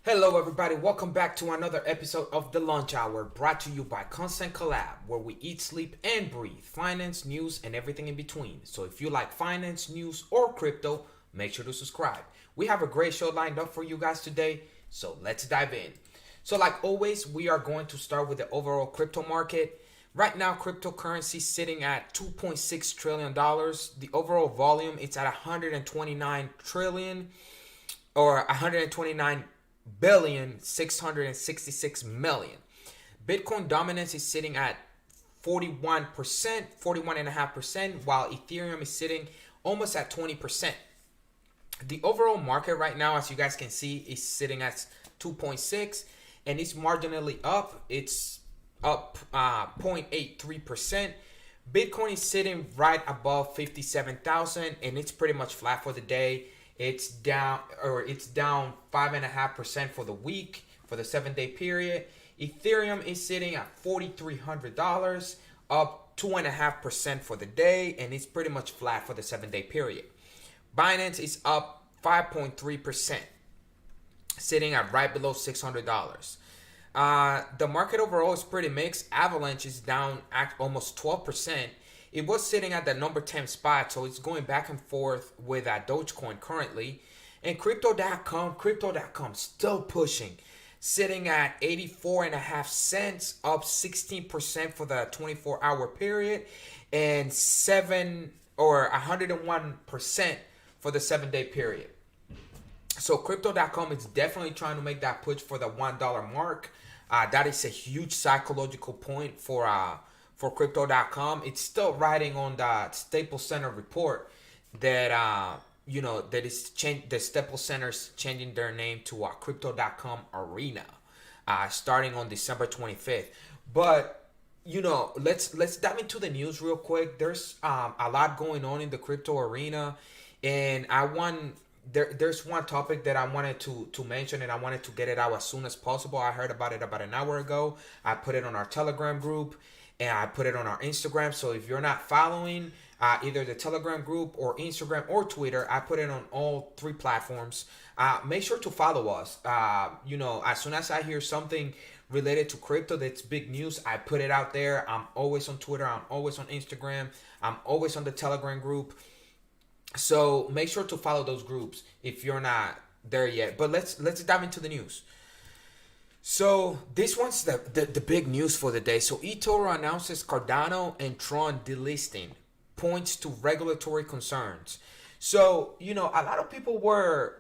Hello everybody, welcome back to another episode of The Lunch Hour, brought to you by Collab, where we eat, sleep, and breathe finance, news, and everything in between. So if you like finance, news, or crypto, make sure to subscribe. We have a great show lined up for you guys today, so let's dive in. So like always, we are going to start with the overall crypto market. Right now, cryptocurrency sitting at $2.6 trillion. The overall volume, it's at 129 trillion or 129 billion 666 million. Bitcoin dominance is sitting at 41%, 41.5%, while Ethereum is sitting almost at 20%. The overall market right now, as you guys can see, is sitting at 2.6, and it's marginally up. It's up 0.83%. Bitcoin is sitting right above 57,000, and it's pretty much flat for the day. It's down 5.5% for the week, for the 7-day period. Ethereum is sitting at $4,300, up 2.5% for the day, and it's pretty much flat for the 7-day period. Binance is up 5.3%, sitting at right below $600. The market overall is pretty mixed. Avalanche is down at almost 12%. It was sitting at the number 10 spot, so it's going back and forth with Dogecoin currently. And crypto.com still pushing, sitting at 84.5 cents, up 16% for the 24-hour period, and 101% for the 7-day period. So crypto.com is definitely trying to make that push for the $1 mark. That is a huge psychological point for crypto.com. It's still riding on the Staples Center report that that is the Staples Center's changing their name to crypto.com Arena, starting on December 25th. But let's dive into the news real quick. There's a lot going on in the crypto arena, and there's one topic that I wanted to mention, and I wanted to get it out as soon as possible. I heard about it about an hour ago. I put it on our Telegram group, and I put it on our Instagram. So if you're not following either the Telegram group or Instagram or Twitter, I put it on all 3 platforms. Make sure to follow us. As soon as I hear something related to crypto that's big news, I put it out there. I'm always on Twitter. I'm always on Instagram. I'm always on the Telegram group. So make sure to follow those groups if you're not there yet. But let's dive into the news. So this one's the big news for the day. So eToro announces Cardano and Tron delisting, points to regulatory concerns. So, a lot of people were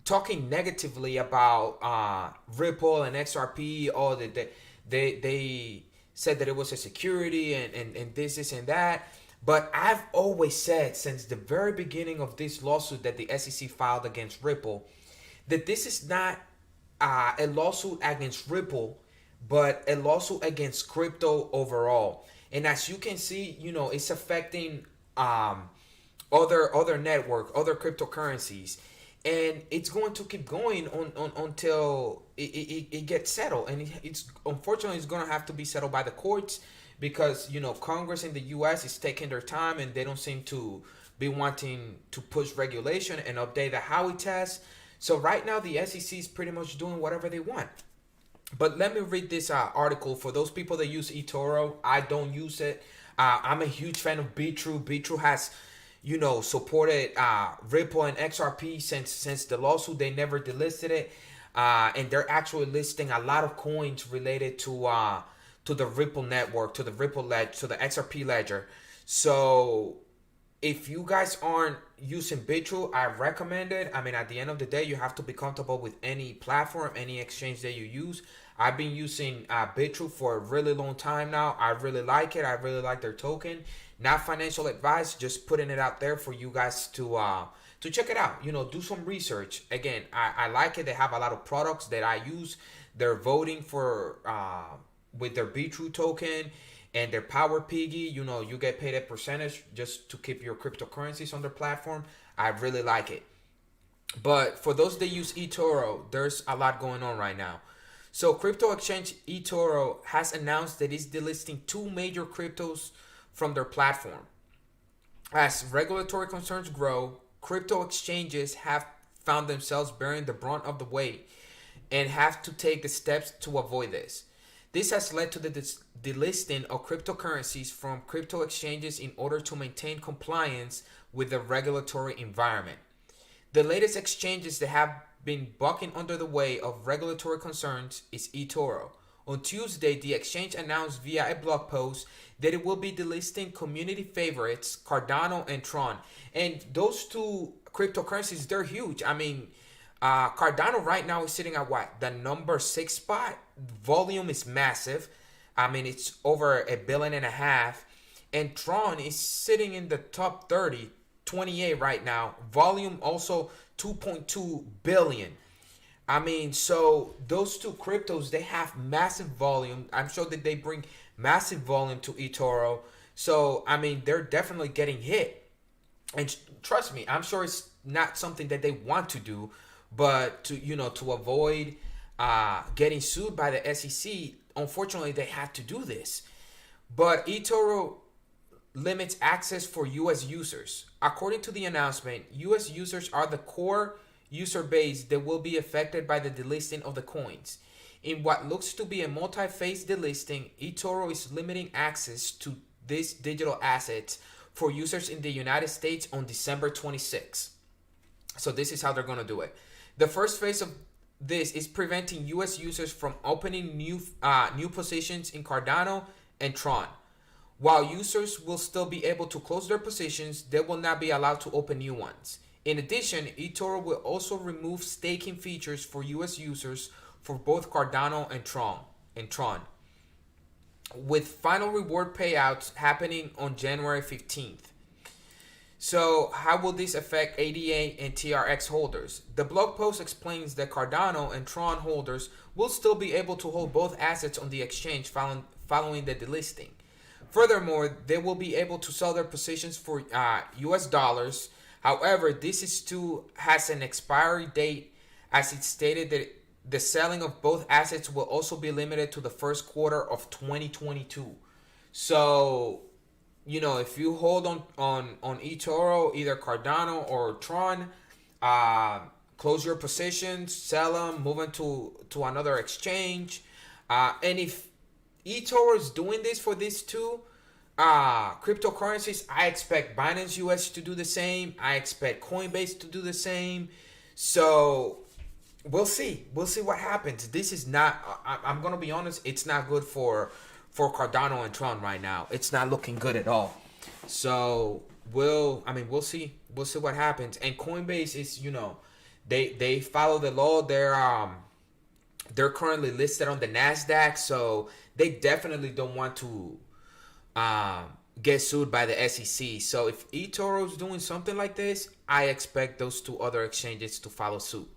talking negatively about Ripple and XRP. Oh, they said that it was a security and this and that. But I've always said since the very beginning of this lawsuit that the SEC filed against Ripple, that this is not a lawsuit against Ripple, but a lawsuit against crypto overall. And as you can see, it's affecting other network, other cryptocurrencies, and it's going to keep going on until it gets settled. And it's unfortunately it's going to have to be settled by the courts, because Congress in the U.S. is taking their time, and they don't seem to be wanting to push regulation and update the Howey test. So right now, the SEC is pretty much doing whatever they want. But let me read this article. For those people that use eToro, I don't use it. I'm a huge fan of Be True. Be True has, supported Ripple and XRP since the lawsuit. They never delisted it, and they're actually listing a lot of coins related to the Ripple network, to the to the XRP ledger. So if you guys aren't using BitTrue, I recommend it. I mean, at the end of the day, you have to be comfortable with any platform, any exchange that you use. I've been using BitTrue for a really long time now. I really like it. I really like their token. Not financial advice, just putting it out there for you guys to check it out. Do some research. Again, I like it. They have a lot of products that I use. They're voting for with their BitTrue token and their Power Piggy. You get paid a percentage just to keep your cryptocurrencies on their platform. I really like it. But for those that use eToro, there's a lot going on right now. So crypto exchange eToro has announced that it's delisting two major cryptos from their platform. As regulatory concerns grow, crypto exchanges have found themselves bearing the brunt of the weight and have to take the steps to avoid this. This has led to the delisting of cryptocurrencies from crypto exchanges in order to maintain compliance with the regulatory environment. The latest exchanges that have been bucking under the weight of regulatory concerns is eToro. On Tuesday, the exchange announced via a blog post that it will be delisting community favorites Cardano and Tron. And those two cryptocurrencies, they're huge. I mean, Cardano right now is sitting at what? The number 6 spot. Volume is massive. I mean, it's over $1.5 billion. And Tron is sitting in the top 30, 28 right now. Volume also 2.2 billion. I mean, so those two cryptos, they have massive volume. I'm sure that they bring massive volume to eToro. So, I mean, they're definitely getting hit. And trust me, I'm sure it's not something that they want to do, but to avoid getting sued by the SEC, unfortunately, they had to do this. But eToro limits access for U.S. users. According to the announcement, U.S. users are the core user base that will be affected by the delisting of the coins. In what looks to be a multi-phase delisting, eToro is limiting access to these digital assets for users in the United States on December 26. So this is how they're going to do it. The first phase of this is preventing U.S. users from opening new positions in Cardano and Tron. While users will still be able to close their positions, they will not be allowed to open new ones. In addition, eToro will also remove staking features for U.S. users for both Cardano and Tron, with final reward payouts happening on January 15th. So how will this affect ADA and TRX holders? The blog post explains that Cardano and Tron holders will still be able to hold both assets on the exchange following the delisting. Furthermore, they will be able to sell their positions for US dollars. However, this has an expiry date, as it stated that the selling of both assets will also be limited to the first quarter of 2022. So, if you hold on eToro, either Cardano or Tron, close your positions, sell them, move them to another exchange. And if eToro is doing this for these two cryptocurrencies, I expect Binance US to do the same. I expect Coinbase to do the same. So we'll see. We'll see what happens. This is not, I'm going to be honest, it's not good for Cardano and Tron right now. It's not looking good at all. So we'll see. We'll see what happens. And Coinbase is, they follow the law. They're currently listed on the NASDAQ, so they definitely don't want to get sued by the SEC. So if eToro is doing something like this, I expect those two other exchanges to follow suit.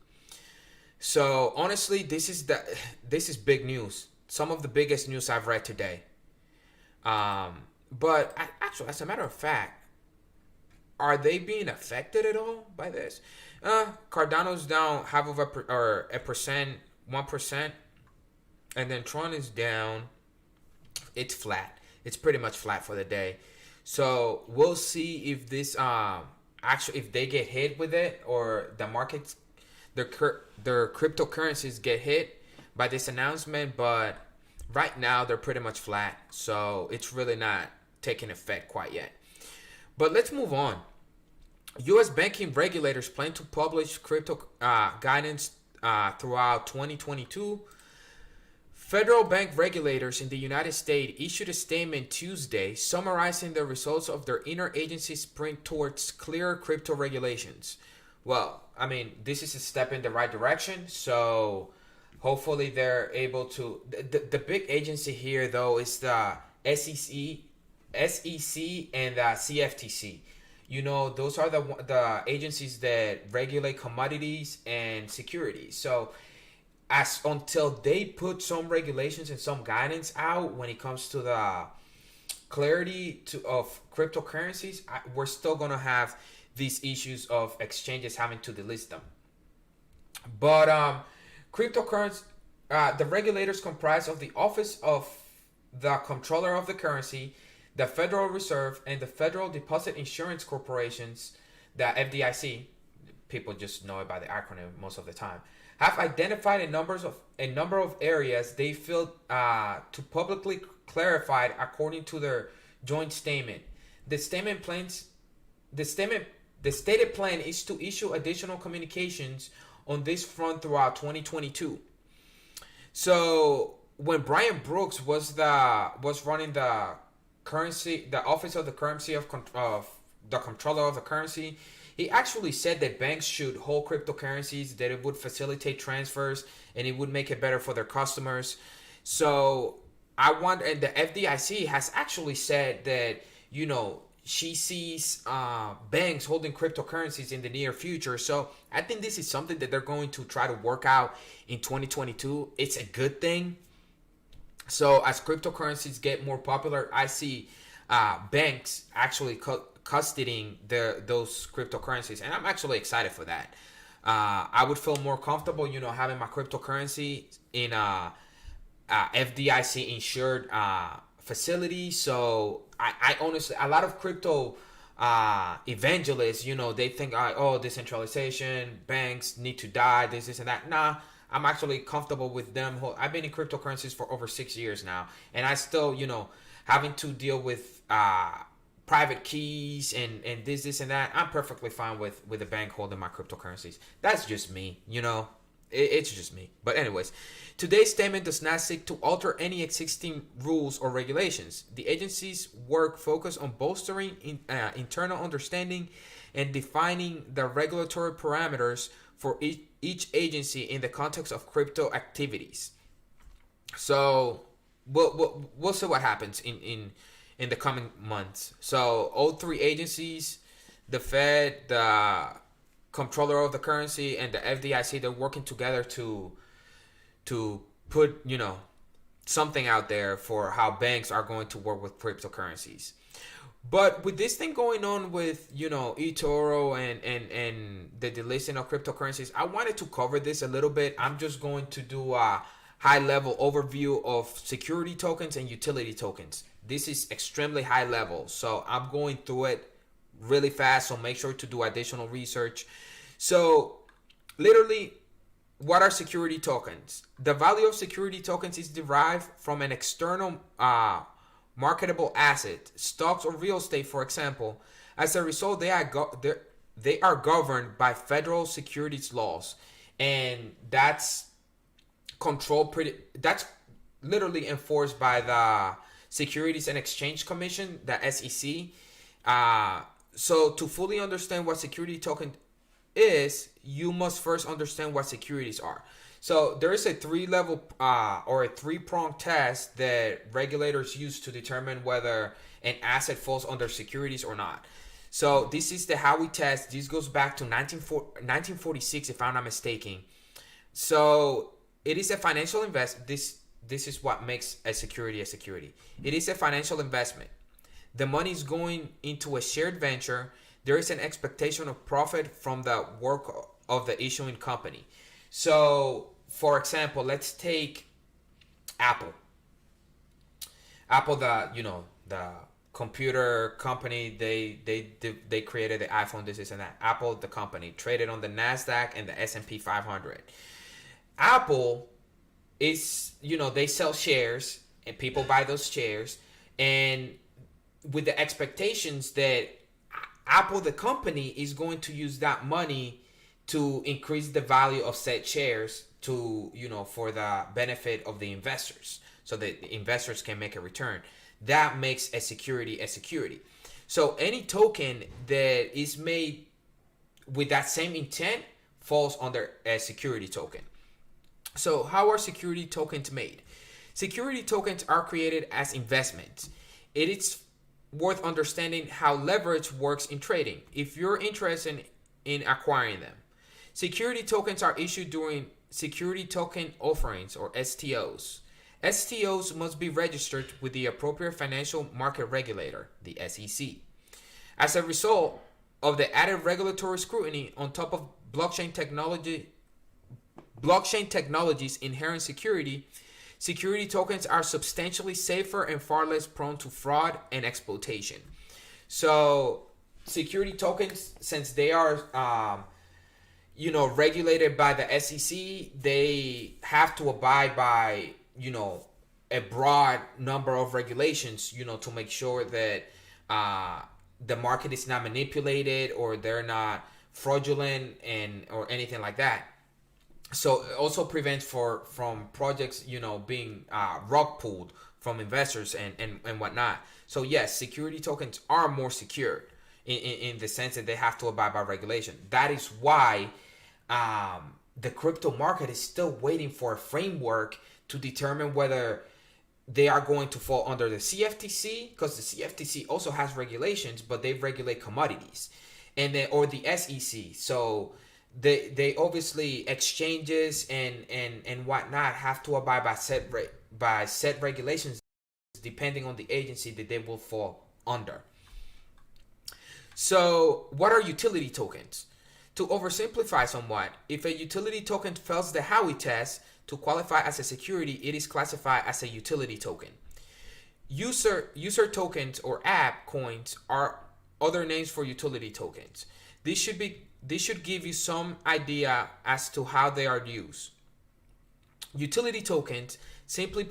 So honestly, this is big news. Some of the biggest news I've read today. But actually, as a matter of fact, are they being affected at all by this? Cardano's down half of a percent, 1%, and then Tron is down. It's flat. It's pretty much flat for the day. So we'll see if this if they get hit with it, or the markets, their cryptocurrencies get hit by this announcement. But right now they're pretty much flat, so it's really not taking effect quite yet. But let's move on. U.S. banking regulators plan to publish crypto guidance throughout 2022. Federal bank regulators in the United States issued a statement Tuesday summarizing the results of their interagency sprint towards clearer crypto regulations. Well, I mean, this is a step in the right direction, so hopefully they're able to. The big agency here, though, is the SEC and the CFTC. You know, those are the agencies that regulate commodities and securities. So as until they put some regulations and some guidance out when it comes to the clarity of cryptocurrencies, we're still gonna have these issues of exchanges having to delist them. But cryptocurrency, the regulators comprise of the Office of the Comptroller of the Currency, the Federal Reserve, and the Federal Deposit Insurance Corporations, the FDIC. People just know it by the acronym most of the time, have identified a number of areas they feel to publicly clarified according to their joint statement. The stated plan is to issue additional communications on this front throughout 2022. So when Brian Brooks was running the Office of the Currency of the Comptroller of the Currency, he actually said that banks should hold cryptocurrencies, that it would facilitate transfers and it would make it better for their customers. So and the FDIC has actually said that, you know, she sees banks holding cryptocurrencies in the near future. So I think this is something that they're going to try to work out in 2022. It's a good thing. So as cryptocurrencies get more popular, I see banks actually custodying those cryptocurrencies, and I'm actually excited for that. I would feel more comfortable, you know, having my cryptocurrency in a FDIC insured facility. So I honestly, a lot of crypto evangelists, you know, they think, oh, decentralization, banks need to die, this and that. Nah, I'm actually comfortable with them. I've been in cryptocurrencies for over 6 years now, and I still, you know, having to deal with private keys and this and that. I'm perfectly fine with a bank holding my cryptocurrencies. That's just me, you know. It's just me. But anyways, today's statement does not seek to alter any existing rules or regulations. The agency's work focuses on bolstering internal understanding and defining the regulatory parameters for each agency in the context of crypto activities. So we'll see what happens in the coming months. So all three agencies, the Fed, the Comptroller of the Currency, and the FDIC, they're working together to put, you know, something out there for how banks are going to work with cryptocurrencies. But with this thing going on with, you know, eToro and the delisting of cryptocurrencies, I wanted to cover this a little bit. I'm just going to do a high level overview of security tokens and utility tokens. This is extremely high level, so I'm going through it really fast, so make sure to do additional research. So literally, what are security tokens? The value of security tokens is derived from an external marketable asset, stocks or real estate, for example. As a result, they are governed by federal securities laws, and that's that's literally enforced by the Securities and Exchange Commission, the SEC. So to fully understand what security token is, you must first understand what securities are. So there is a three-level or a three-pronged test that regulators use to determine whether an asset falls under securities or not. So this is the Howey test. This goes back to 1946, if I'm not mistaken. So it is a financial This is what makes a security a security. It is a financial investment. The money is going into a shared venture. There is an expectation of profit from the work of the issuing company. So, for example, let's take Apple. Apple, the computer company, they created the iPhone, this and that. Apple, the company, traded on the NASDAQ and the S&P 500. Apple is, they sell shares and people buy those shares, and with the expectations that Apple, the company, is going to use that money to increase the value of said shares to, for the benefit of the investors, so that the investors can make a return. That makes a security a security. So any token that is made with that same intent falls under a security token. So how are security tokens made? Security tokens are created as investments. It is worth understanding how leverage works in trading if you're interested in acquiring them. Security tokens are issued during security token offerings, or STOs. STOs must be registered with the appropriate financial market regulator, the SEC. As a result of the added regulatory scrutiny on top of blockchain technology's inherent security, security tokens are substantially safer and far less prone to fraud and exploitation. So security tokens, since they are regulated by the SEC, they have to abide by a broad number of regulations to make sure that the market is not manipulated, or they're not fraudulent or anything like that. So it also prevents from projects being rug pulled from investors and whatnot. So yes, security tokens are more secure in the sense that they have to abide by regulation. That is why the crypto market is still waiting for a framework to determine whether they are going to fall under the CFTC, because the CFTC also has regulations, but they regulate commodities, and then or the SEC. So they obviously, exchanges and whatnot have to abide by set regulations depending on the agency that they will fall under. So what are utility tokens? To oversimplify somewhat, if a utility token fails the Howey test to qualify as a security, it is classified as a utility token. User tokens or app coins are other names for utility tokens. This should give you some idea as to how they are used. Utility tokens simply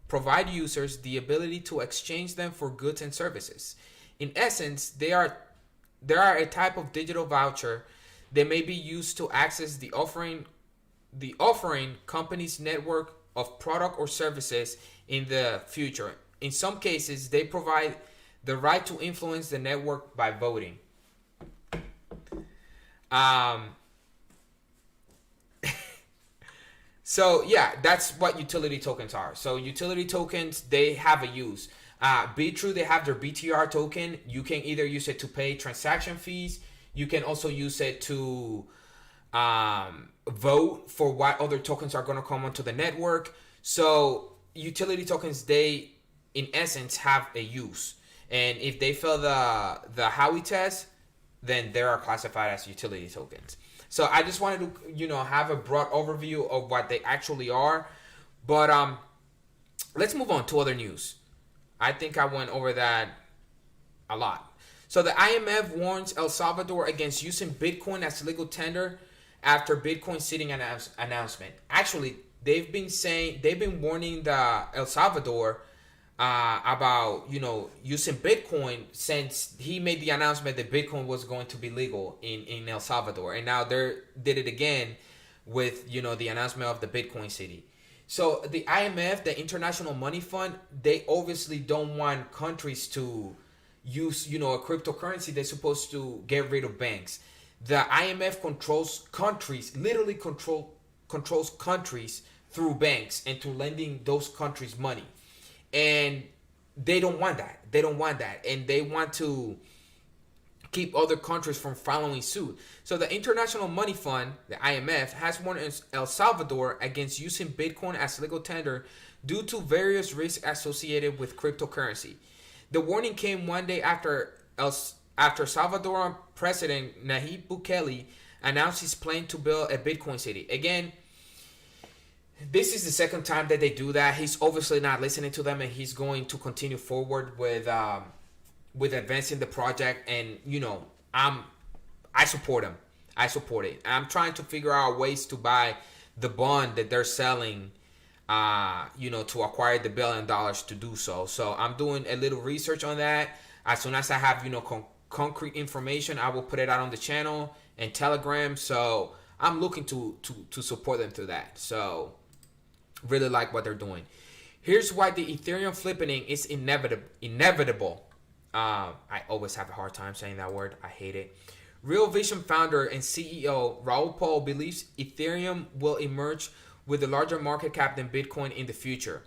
provide users the ability to exchange them for goods and services. In essence, they are a type of digital voucher that may be used to access the offering company's network of product or services in the future. In some cases, they provide the right to influence the network by voting. So yeah, that's what utility tokens are. So utility tokens, they have a use. BitTrue, they have their BTR token. You can either use it to pay transaction fees. You can also use it to vote for what other tokens are going to come onto the network. So utility tokens, they in essence have a use, and if they fail the Howey test, then they are classified as utility tokens. So I just wanted to have a broad overview of what they actually are, but let's move on to other news. I think I went over that a lot. So the IMF warns El Salvador against using Bitcoin as legal tender after Bitcoin sitting announcement. Actually, they've been warning the El Salvador about using Bitcoin since he made the announcement that Bitcoin was going to be legal in El Salvador, and now they did it again with the announcement of the Bitcoin city. So the IMF, the International Money Fund, they obviously don't want countries to use a cryptocurrency that's supposed to get rid of banks. The IMF controls countries, literally controls countries through banks and through lending those countries money. And they don't want that. And they want to keep other countries from following suit. So the International Money Fund, the IMF, has warned El Salvador against using Bitcoin as legal tender due to various risks associated with cryptocurrency. The warning came one day after Salvadoran President Nayib Bukele announced his plan to build a Bitcoin city. Again, this is the second time that they do that. He's obviously not listening to them, and he's going to continue forward with advancing the project. And I support him. I support it. I'm trying to figure out ways to buy the bond that they're selling, to acquire the $1 billion to do so. So I'm doing a little research on that. As soon as I have concrete information, I will put it out on the channel and Telegram. So I'm looking to support them through that. So really like what they're doing. Here's why the Ethereum flipping is inevitable. I always have a hard time saying that word. I hate it. Real Vision founder and CEO Raoul believes Ethereum will emerge with a larger market cap than Bitcoin in the future.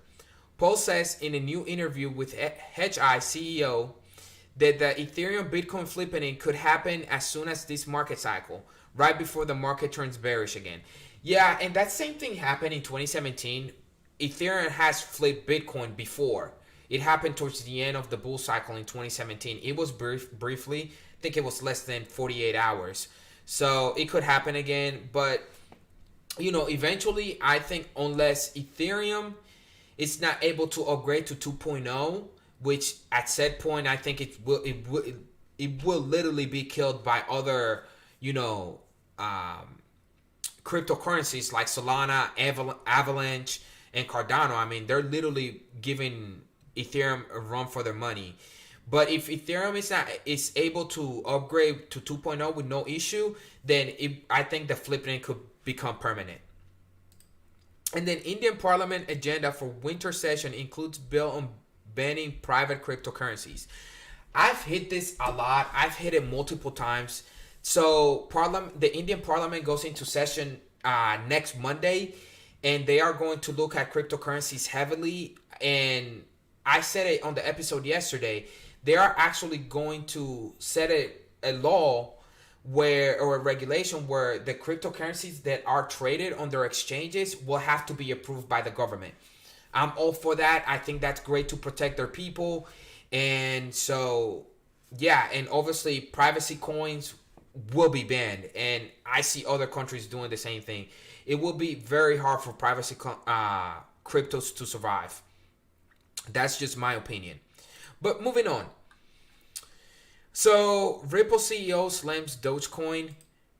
Paul says in a new interview with Hedgeye CEO that the Ethereum Bitcoin flipping could happen as soon as this market cycle, right before the market turns bearish again. Yeah, and that same thing happened in 2017. Ethereum has flipped Bitcoin before. It happened towards the end of the bull cycle in 2017. It was briefly. I think it was less than 48 hours. So it could happen again. But, eventually, I think unless Ethereum is not able to upgrade to 2.0, which at said point, I think it will literally be killed by other, cryptocurrencies like Solana, Avalanche, and Cardano. I mean, they're literally giving Ethereum a run for their money. But if Ethereum is able to upgrade to 2.0 with no issue, then I think the flipping could become permanent. And then Indian Parliament agenda for winter session includes bill on banning private cryptocurrencies. I've hit this a lot. I've hit it multiple times. So the Indian Parliament goes into session next Monday, and they are going to look at cryptocurrencies heavily. And I said it on the episode yesterday. They are actually going to set a law or a regulation where the cryptocurrencies that are traded on their exchanges will have to be approved by the government. I'm all for that. I think that's great to protect their people. And so, yeah, and obviously privacy coins will be banned. And I see other countries doing the same thing. It will be very hard for privacy cryptos to survive. That's just my opinion. But moving on. So Ripple CEO slams Dogecoin.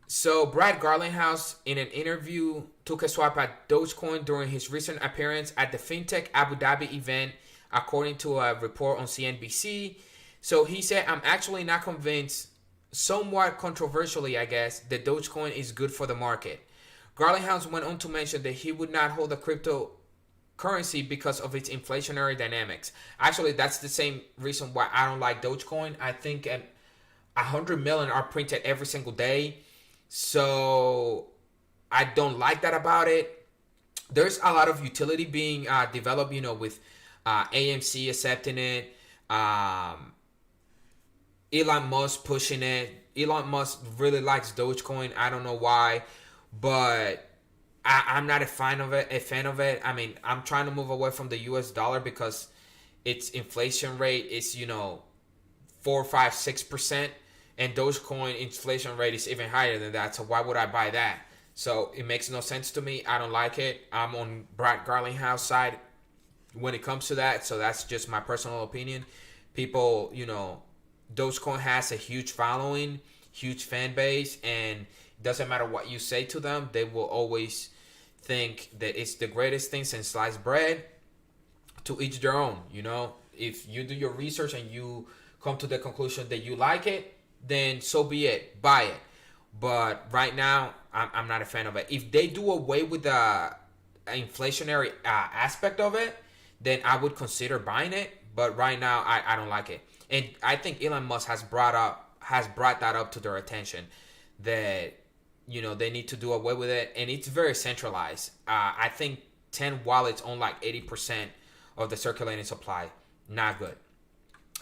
So Brad Garlinghouse in an interview took a swap at Dogecoin during his recent appearance at the FinTech Abu Dhabi event, according to a report on CNBC. So he said, I'm actually not convinced, somewhat controversially I guess, that Dogecoin is good for the market. Garlinghouse went on to mention that he would not hold a cryptocurrency because of its inflationary dynamics. Actually, that's the same reason why I don't like Dogecoin. I think 100 million are printed every single day. So I don't like that about it. There's a lot of utility being developed, with AMC accepting it, Elon Musk pushing it. Elon Musk really likes Dogecoin. I don't know why, but I'm not a fan of it. I mean, I'm trying to move away from the US dollar because its inflation rate is, 4, 5, 6%. And Dogecoin inflation rate is even higher than that. So why would I buy that? So it makes no sense to me. I don't like it. I'm on Brad Garlinghouse side when it comes to that. So that's just my personal opinion. People, Dogecoin has a huge following, huge fan base, and it doesn't matter what you say to them, they will always think that it's the greatest thing since sliced bread. To each their own, If you do your research and you come to the conclusion that you like it, then so be it. Buy it. But right now, I'm not a fan of it. If they do away with the inflationary aspect of it, then I would consider buying it. But right now, I don't like it. And I think Elon Musk has brought that up to their attention that, they need to do away with it. And it's very centralized. I think 10 wallets own like 80% of the circulating supply. Not good.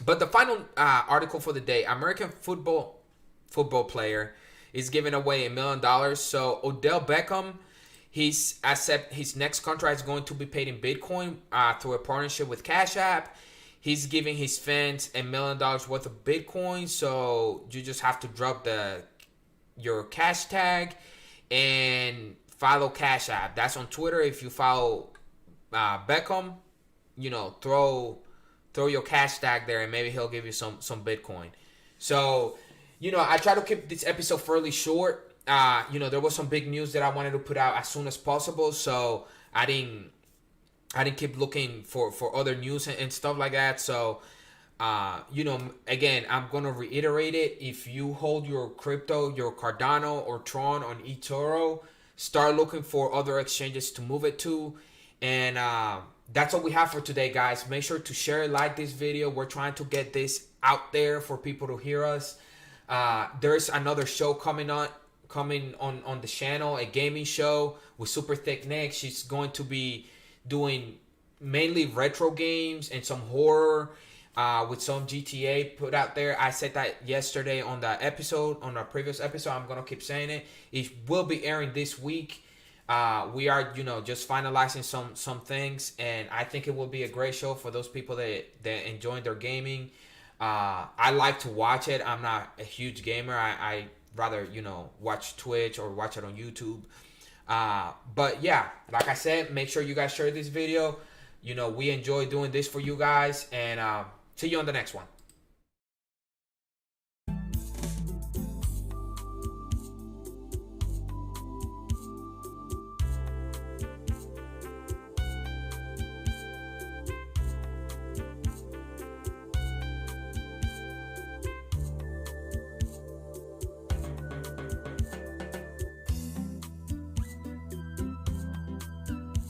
But the final article for the day, American football player is giving away $1 million. So Odell Beckham, his next contract is going to be paid in Bitcoin through a partnership with Cash App. He's giving his fans $1 million worth of Bitcoin. So you just have to drop your cash tag and follow Cash App. That's on Twitter. If you follow Beckham, throw your cash tag there and maybe he'll give you some Bitcoin. So, I try to keep this episode fairly short. There was some big news that I wanted to put out as soon as possible. So I didn't keep looking for other news and stuff like that. So You know, again, I'm gonna reiterate it. If you hold your crypto, your Cardano or Tron on eToro, start looking for other exchanges to move it to. And that's all we have for today, guys. Make sure to share, like this video. We're trying to get this out there for people to hear us. There's another show coming on the channel, a gaming show with Super Thick Nick. She's going to be doing mainly retro games and some horror, with some GTA put out there. I said that yesterday on the episode, on our previous episode. I'm gonna keep saying it. It will be airing this week. We are, you know, just finalizing some things, and I think it will be a great show for those people that enjoy their gaming. I like to watch it. I'm not a huge gamer. I rather, you know, watch Twitch or watch it on YouTube. But yeah, like I said, make sure you guys share this video. You know, we enjoy doing this for you guys, and see you on the next one.